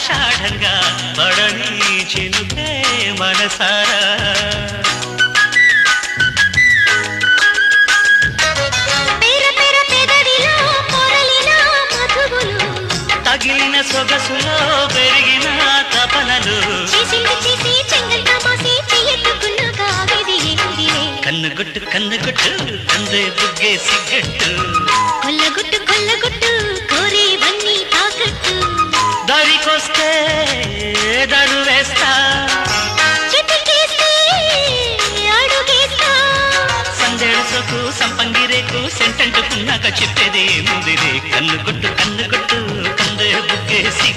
ఆషాఢంగా పడని చినుకే మనసారా తగిలిన సొగసులో పెరిగిన తపనలు కన్నుగుట్టు కన్నుగుట్టు కందే బుగ్గే సిగ్గట్టు కొల్లగుట్టు కొల్లగుట్టు కోరేవన్నీ తాకట్టు దారికొస్తే దరు వేస్తా సందేడు సోకు సంపంగి రేకు సెంటెంటుకున్నాక చెప్పేది ముందిరే కన్నుగుట్టు కన్నుగుట్టు కందే బుగ్గే